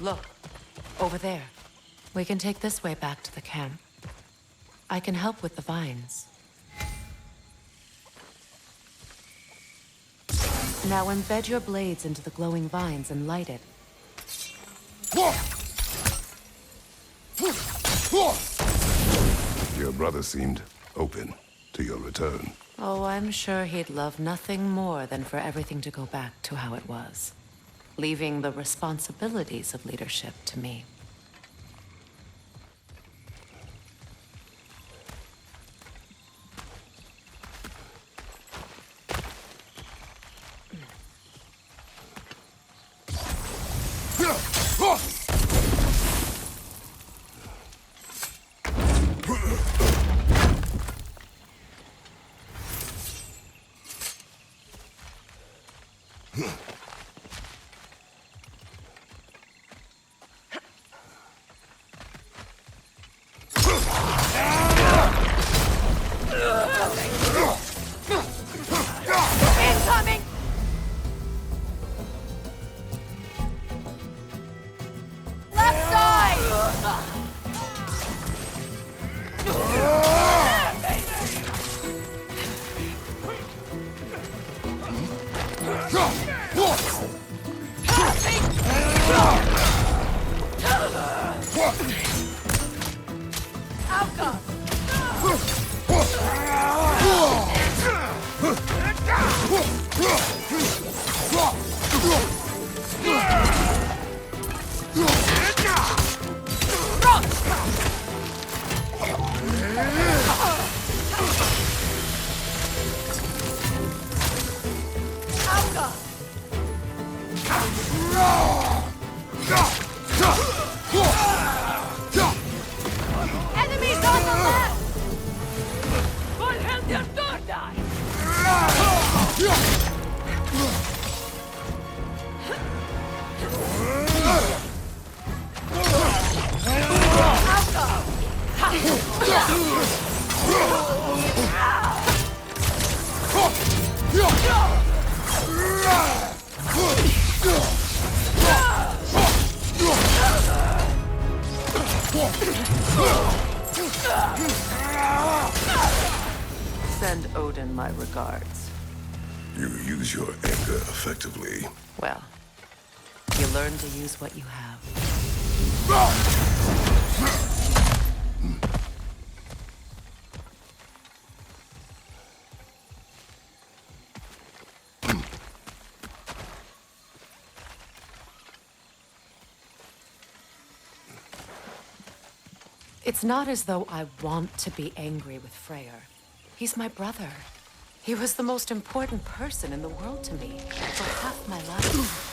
Look, over there. We can take this way back to the camp. I can help with the vines. Now embed your blades into the glowing vines and light it. Your brother seemed open to your return. Oh, I'm sure he'd love nothing more than for everything to go back to how it was, leaving the responsibilities of leadership to me. Incoming! Left side! Outcome! Enemies on the left! Wohl hält der dort ein! Send Odin my regards. You use your anger effectively. Well, you learn to use what you have. It's not as though I want to be angry with Freyr. He's my brother. He was the most important person in the world to me for half my life.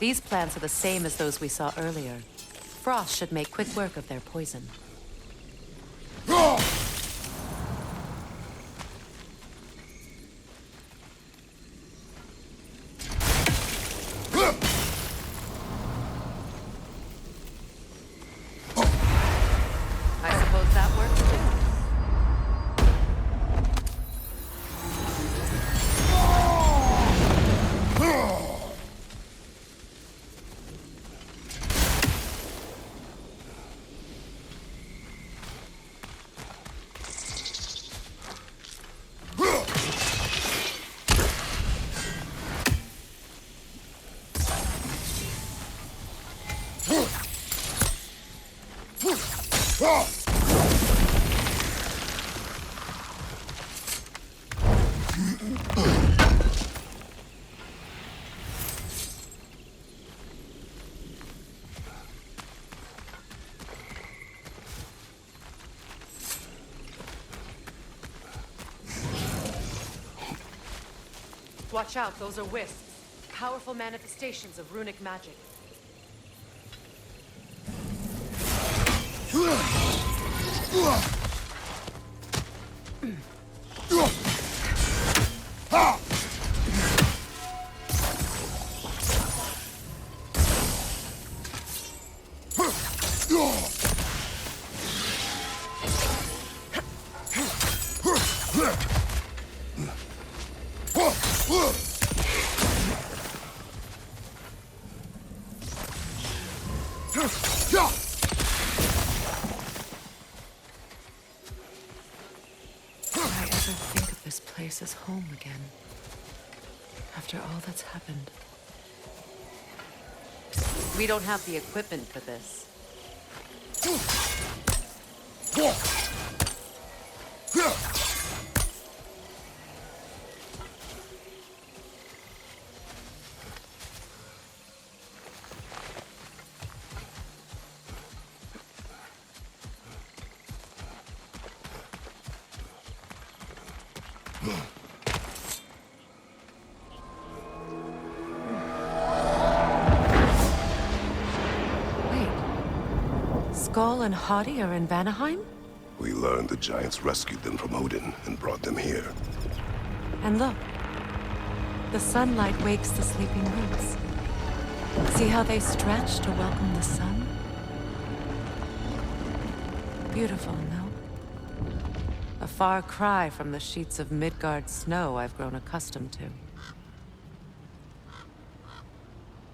These plants are the same as those we saw earlier. Frost should make quick work of their poison. I suppose that works too. Watch out, those are wisps. Powerful manifestations of runic magic. This place is home again. After all that's happened. We don't have the equipment for this. Skull and Hati are in Vanaheim? We learned the giants rescued them from Odin and brought them here. And look. The sunlight wakes the sleeping roots. See how they stretch to welcome the sun? Beautiful, no? A far cry from the sheets of Midgard snow I've grown accustomed to.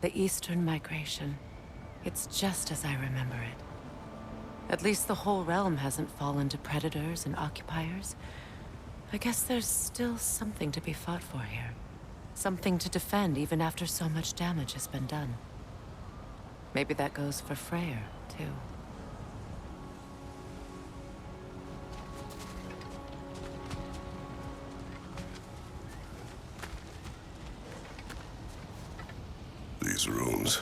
The Eastern Migration. It's just as I remember it. At least the whole realm hasn't fallen to predators and occupiers. I guess there's still something to be fought for here. Something to defend even after so much damage has been done. Maybe that goes for Freyr, too. These runes.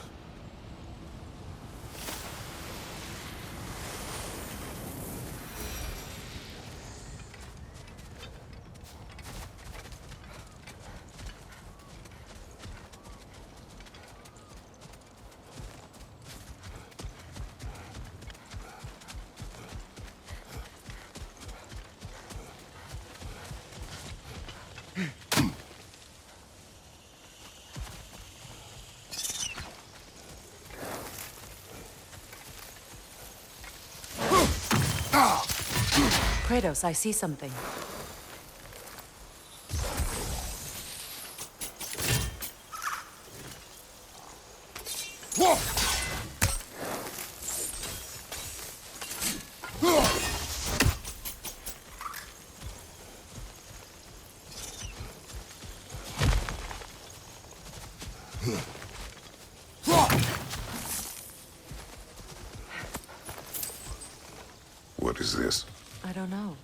Kratos, I see something. What is this? I don't know.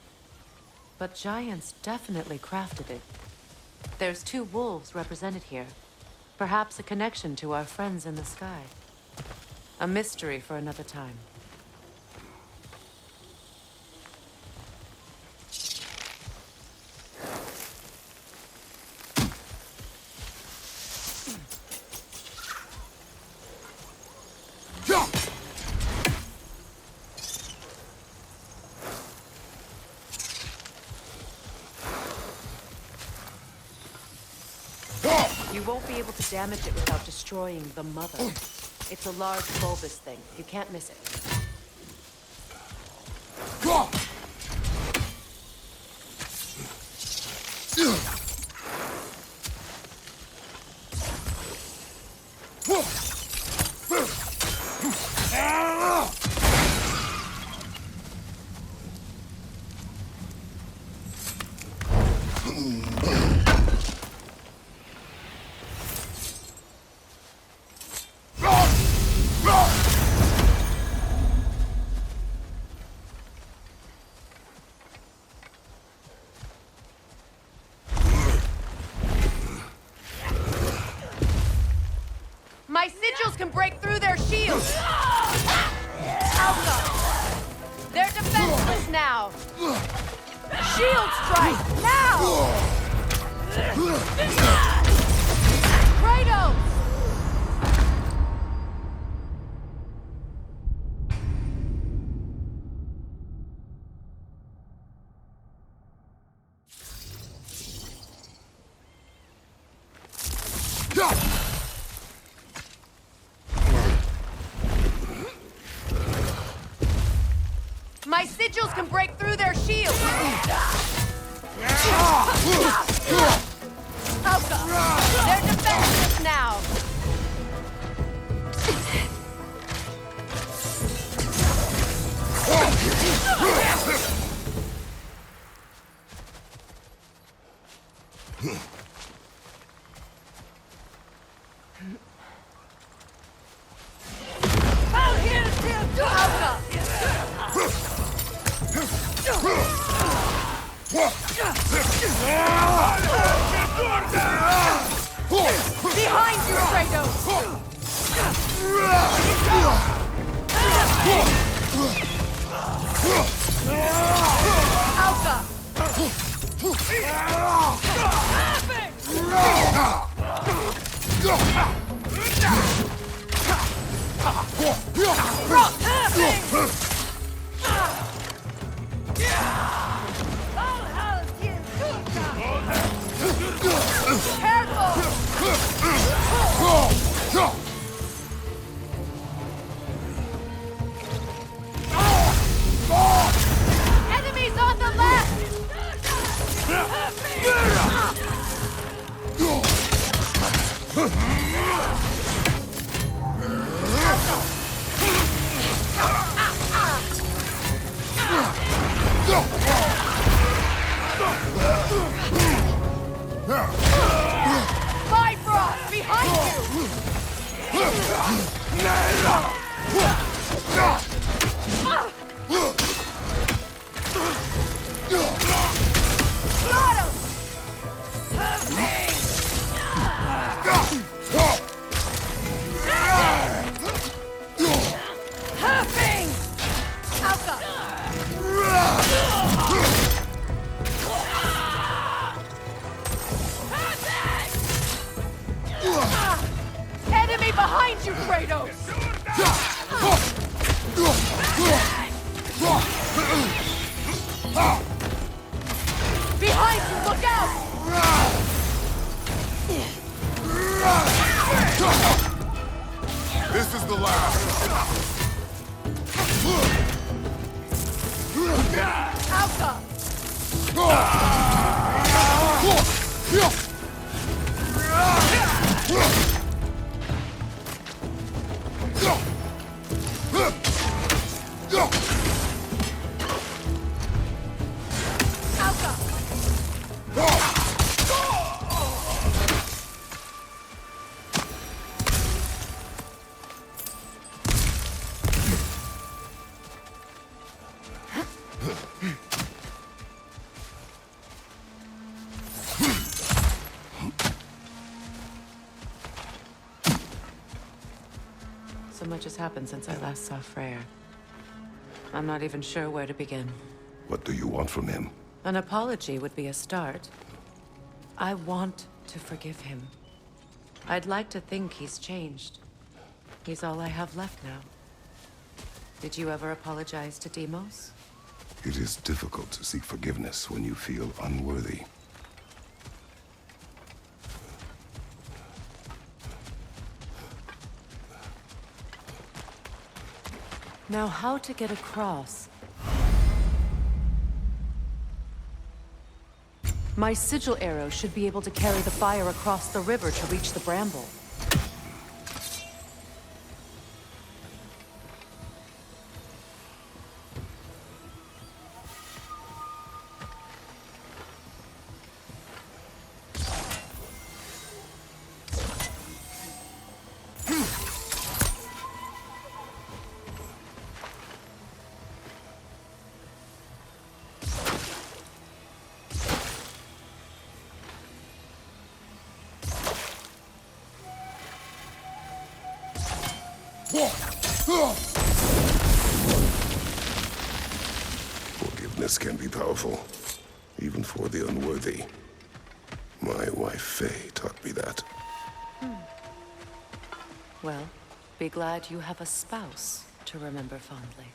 But giants definitely crafted it. There's 2 wolves represented here. Perhaps a connection to our friends in the sky. A mystery for another time. You won't be able to damage it without destroying the mother. It's a large bulbous thing. You can't miss it. My sigils can break through their shields! Alpha! They're defenseless now! Shield strike, now! Kratos! sigils can break through their shields! Alka! They're defenseless now! Out here, Alka! Behind you, Kratos! Alka! Enemies on the left! Bifrost, behind you! Got him! Huffing! Alka! Enemy behind you, Kratos! Behind you, look out! This is the last. Alka! Alka! So much has happened since I last saw Freyr. I'm not even sure where to begin. What do you want from him? An apology would be a start. I want to forgive him. I'd like to think he's changed. He's all I have left now. Did you ever apologize to Deimos? It is difficult to seek forgiveness when you feel unworthy. Now, how to get across? My sigil arrow should be able to carry the fire across the river to reach the bramble. Forgiveness can be powerful, even for the unworthy. My wife Faye taught me that. Well, be glad you have a spouse to remember fondly.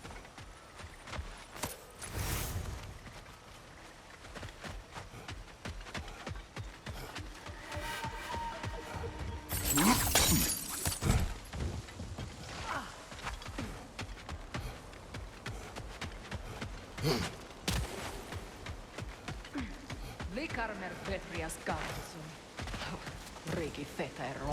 Likarmer Petrias Garson. Rigi Fetero.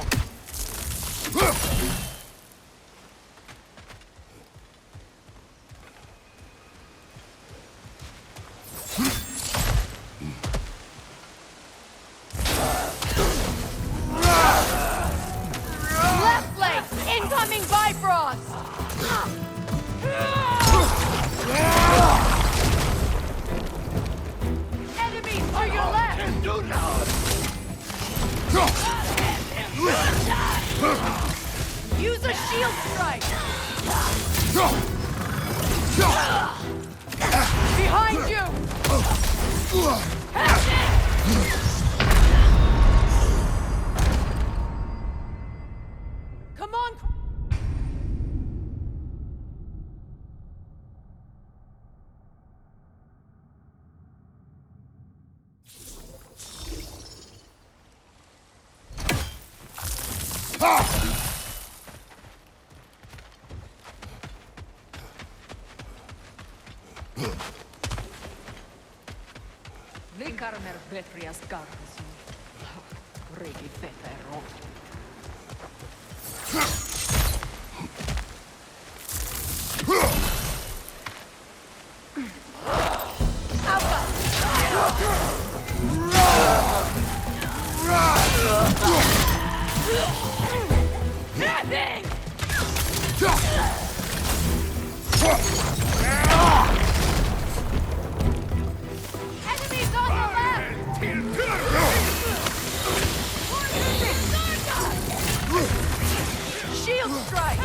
Left leg! Incoming Bifrost! Enemies to your left! Use a shield strike! Behind you! Come on! Likarmer Petrias Garson. Rigi Fetero. Nothing! Enemies on the left! Shield strike!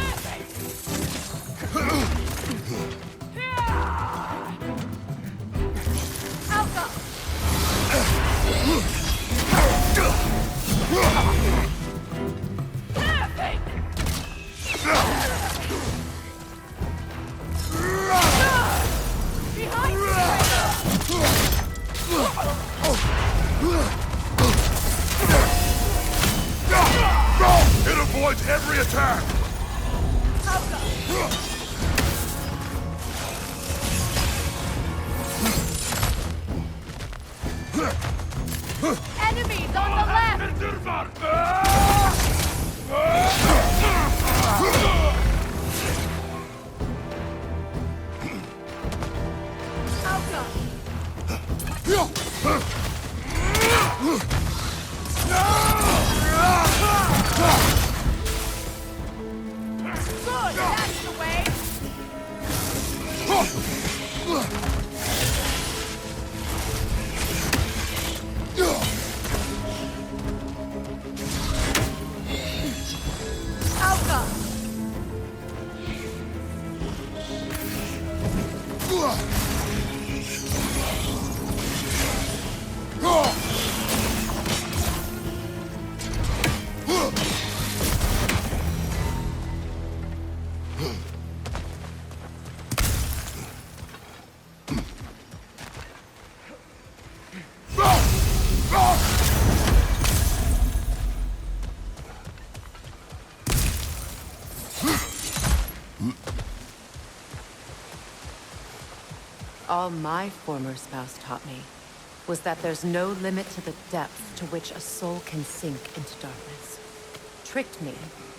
Alpha! Behind It avoids every attack! Enemies on the left! Good, that's the way! Alpha! All my former spouse taught me was that there's no limit to the depth to which a soul can sink into darkness. Tricked me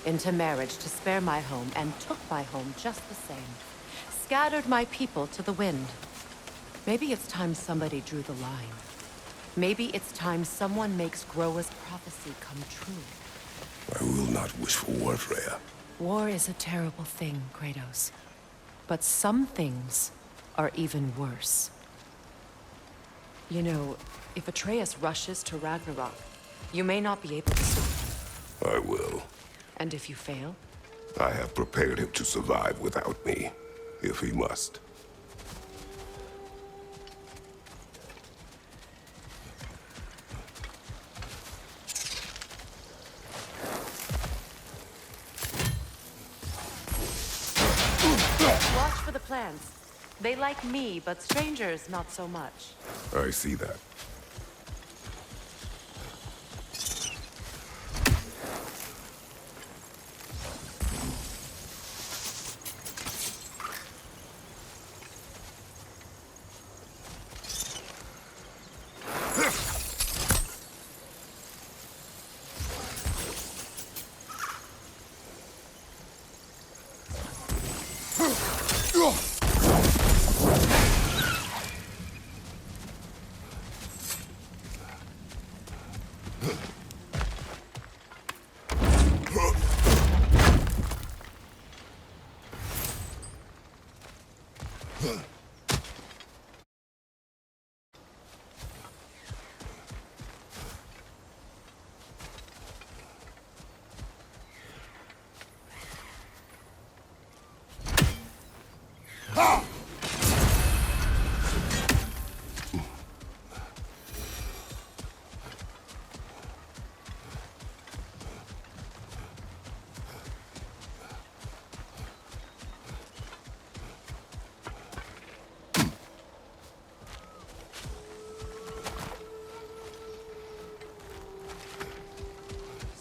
into marriage to spare my home and took my home just the same. Scattered my people to the wind. Maybe it's time somebody drew the line. Maybe it's time someone makes Groa's prophecy come true. I will not wish for war, Freya. War is a terrible thing, Kratos. But some things are even worse. You know, if Atreus rushes to Ragnarök, you may not be able to stop him. I will. And if you fail? I have prepared him to survive without me, if he must. Watch for the plants. They like me, but strangers not so much. I see that.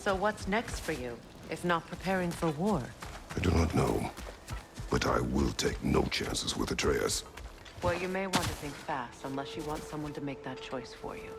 So what's next for you, if not preparing for war? I do not know, but I will take no chances with Atreus. Well, you may want to think fast, unless you want someone to make that choice for you.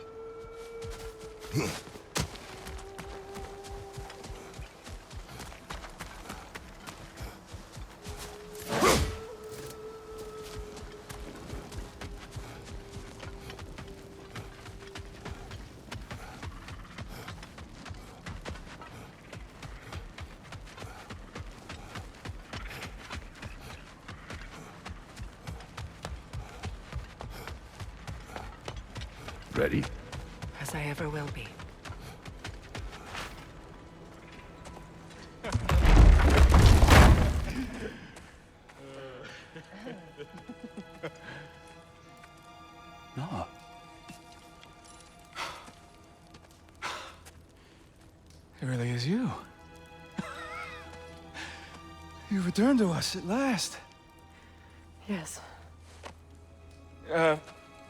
Ready? As I ever will be. No. It really is you. You returned to us at last. Yes.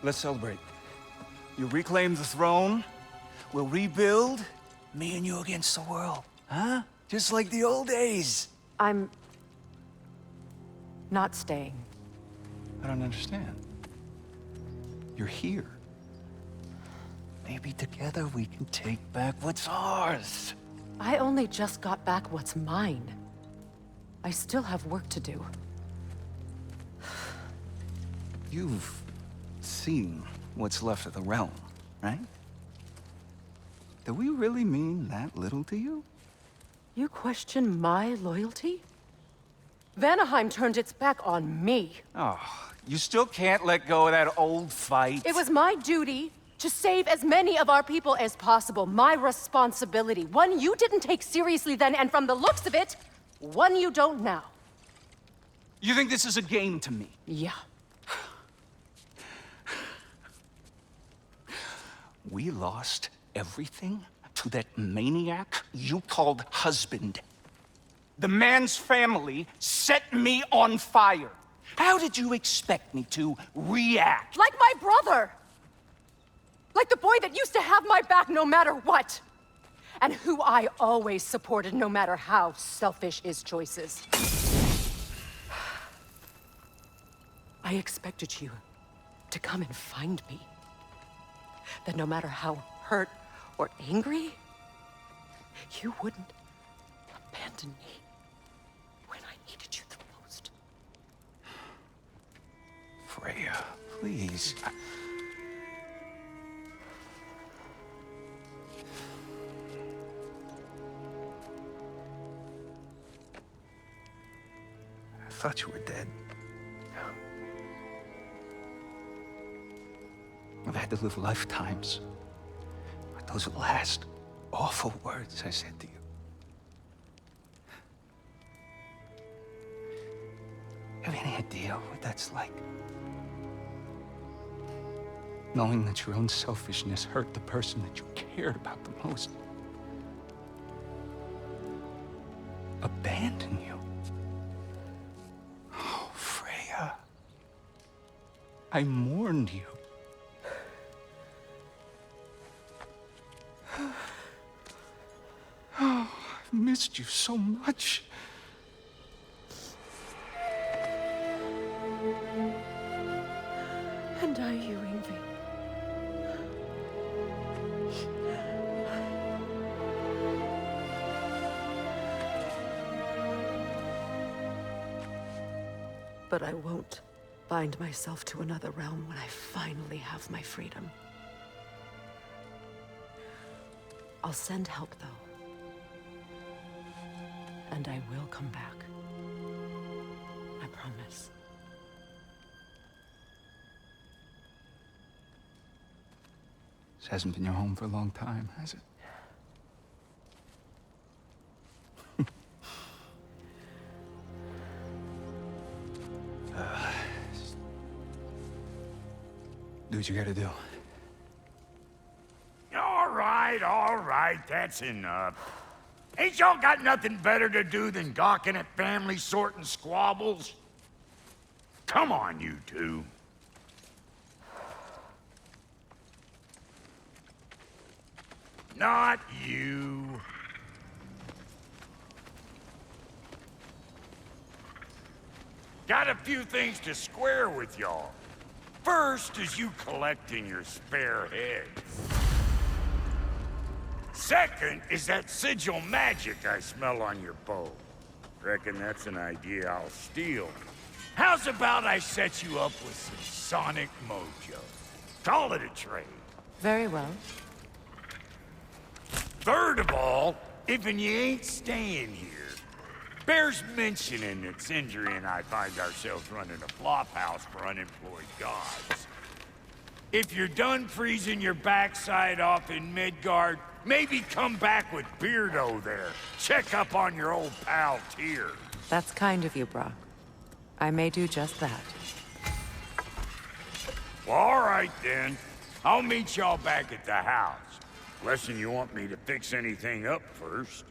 Let's celebrate. You reclaim the throne, we'll rebuild, me and you against the world, huh? Just like the old days. I'm... not staying. I don't understand. You're here. Maybe together we can take back what's ours. I only just got back what's mine. I still have work to do. You've seen what's left of the realm, right? Do we really mean that little to you? You question my loyalty? Vanaheim turned its back on me. Oh, you still can't let go of that old fight? It was my duty to save as many of our people as possible. My responsibility. One you didn't take seriously then, and from the looks of it, one you don't now. You think this is a game to me? Yeah. We lost everything to that maniac you called husband. The man's family set me on fire. How did you expect me to react? Like my brother! Like the boy that used to have my back no matter what! And who I always supported no matter how selfish his choices. I expected you to come and find me. That no matter how hurt or angry, you wouldn't abandon me when I needed you the most. Freya, please. I thought you were dead. I've had to live lifetimes with those last awful words I said to you. Have any idea what that's like? Knowing that your own selfishness hurt the person that you cared about the most. Abandon you. Oh, Freya. I mourned you. Oh, I've missed you so much. And are you, Ingvi? But I won't bind myself to another realm when I finally have my freedom. I'll send help, though. And I will come back. I promise. hasn't been your home for a long time, has it? Do what you gotta do. All right, that's enough. Ain't y'all got nothing better to do than gawking at family sorting squabbles? Come on, you two. Not you. Got a few things to square with y'all. First is you collecting your spare heads. Second is that sigil magic I smell on your bow. Reckon that's an idea I'll steal. How's about I set you up with some sonic mojo? Call it a trade. Very well. Third of all, if you ain't staying here, bears mentioning that Sindri and I find ourselves running a flop house for unemployed gods. If you're done freezing your backside off in Midgard, maybe come back with Beardo there. Check up on your old pal Tyr. That's kind of you, Brock. I may do just that. Well, all right then. I'll meet y'all back at the house. Unless you want me to fix anything up first.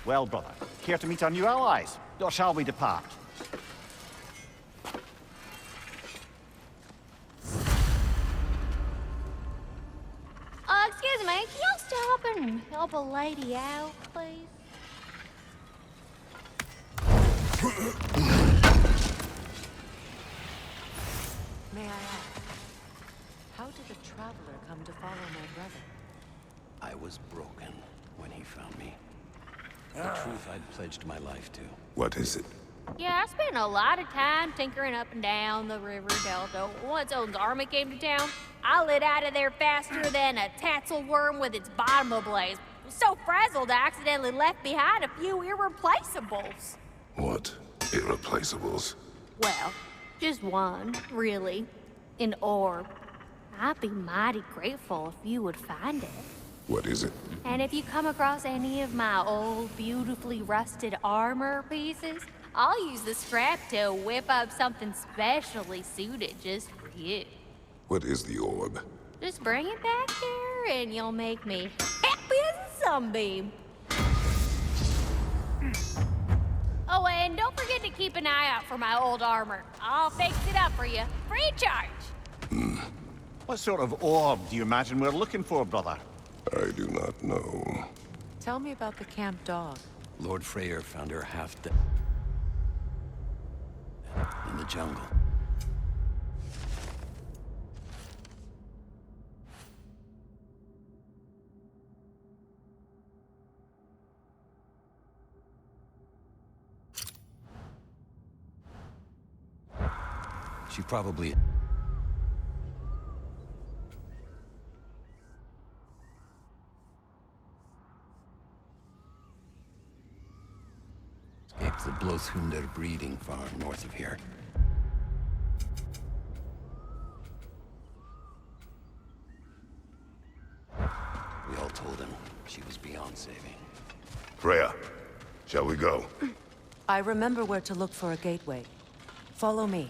Well, brother, care to meet our new allies? Or shall we depart? Excuse me, can y'all stop and help a lady out, please? May I ask, how did a traveler come to follow my brother? I was broken when he found me. The truth I'd pledged my life to. What is it? Yeah, I spent a lot of time tinkering up and down the river delta. Once Odin's army came to town, I lit out of there faster than a tassel worm with its bottom ablaze. So frazzled, I accidentally left behind a few irreplaceables. What? Irreplaceables? Well, just one, really. An orb. I'd be mighty grateful if you would find it. What is it? And if you come across any of my old, beautifully rusted armor pieces, I'll use the scrap to whip up something specially suited just for you. What is the orb? Just bring it back here and you'll make me happy as a sunbeam. Oh, and don't forget to keep an eye out for my old armor. I'll fix it up for you, free of charge. What sort of orb do you imagine we're looking for, brother? I do not know. Tell me about the camp dog. Lord Freyr found her half dead in the jungle. She probably escaped the Blothunder breeding farm north of here. We all told him she was beyond saving. Freya, shall we go? I remember where to look for a gateway. Follow me.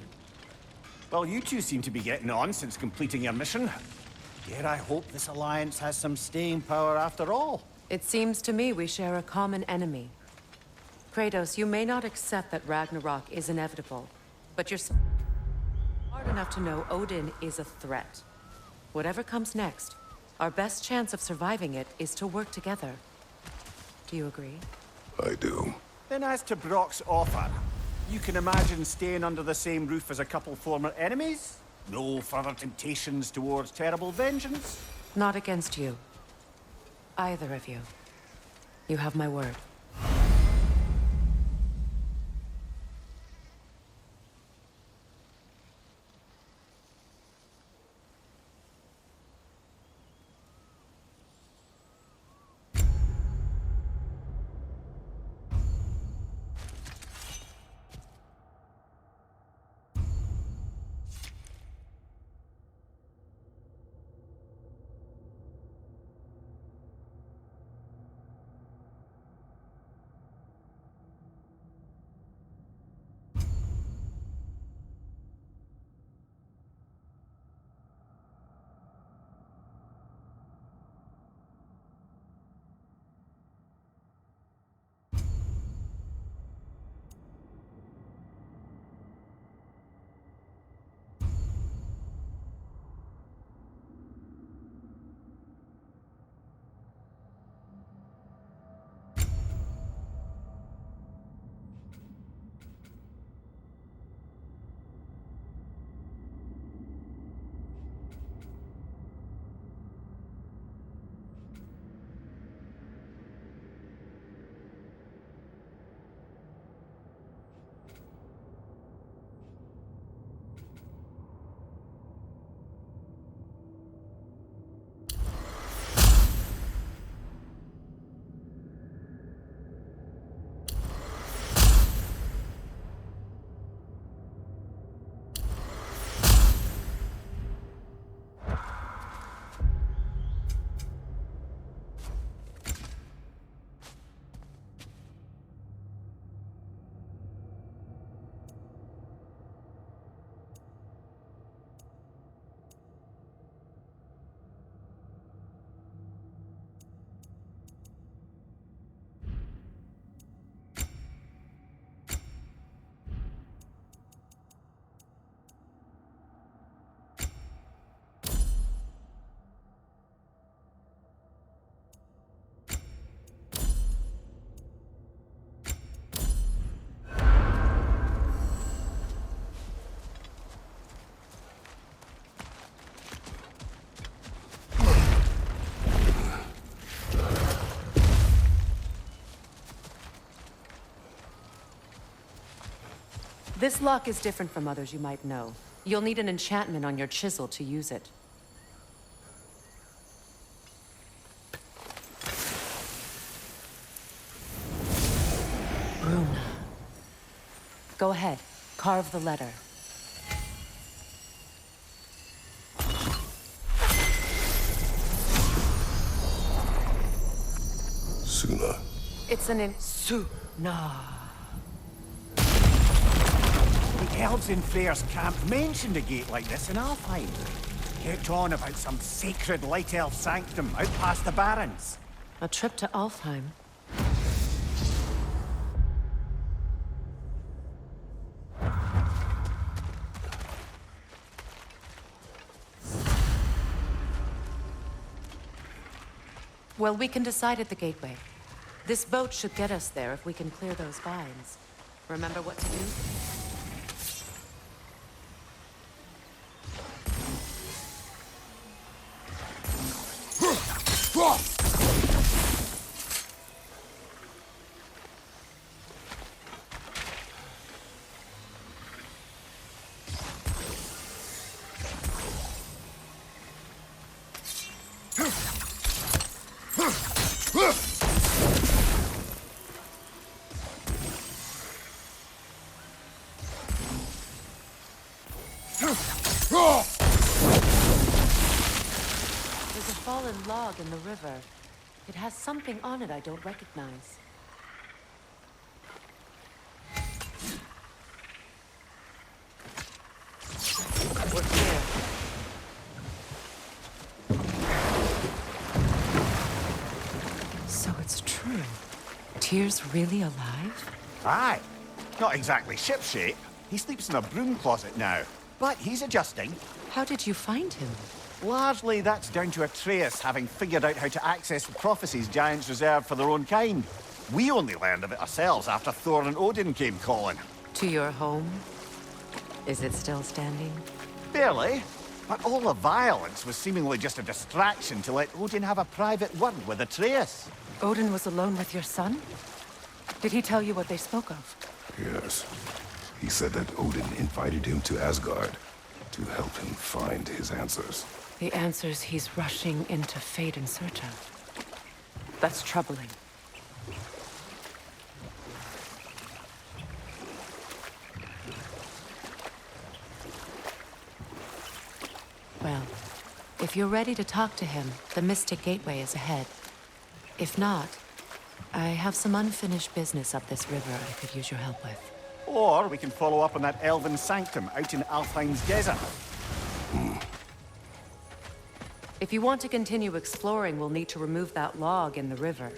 Well, you two seem to be getting on since completing your mission. Dare I hope this alliance has some staying power after all? It seems to me we share a common enemy. Kratos, you may not accept that Ragnarok is inevitable, but you're smart enough to know Odin is a threat. Whatever comes next, our best chance of surviving it is to work together. Do you agree? I do. Then as to Brock's offer, you can imagine staying under the same roof as a couple former enemies? No further temptations towards terrible vengeance? Not against you. Either of you. You have my word. This lock is different from others you might know. You'll need an enchantment on your chisel to use it. Runa. Go ahead. Carve the letter. Suna. It's an Suna. The elves in Freyr's camp mentioned a gate like this in Alfheim. Kept on about some sacred light elf sanctum out past the Barrens. A trip to Alfheim. Well, we can decide at the gateway. This boat should get us there if we can clear those vines. Remember what to do? There's a fallen log in the river. It has something on it I don't recognize. We're clear. So it's true. Tyr's really alive? Aye. Not exactly shipshape. He sleeps in a broom closet now. But he's adjusting. How did you find him? Largely, that's down to Atreus having figured out how to access the prophecies giants reserve for their own kind. We only learned of it ourselves after Thor and Odin came calling. To your home? Is it still standing? Barely. But all the violence was seemingly just a distraction to let Odin have a private word with Atreus. Odin was alone with your son? Did he tell you what they spoke of? Yes. He said that Odin invited him to Asgard to help him find his answers. The answers he's rushing into fate in search of. That's troubling. Well, if you're ready to talk to him, the Mystic Gateway is ahead. If not, I have some unfinished business up this river I could use your help with. Or we can follow up on that elven sanctum out in Alfheim's desert. If you want to continue exploring, we'll need to remove that log in the river.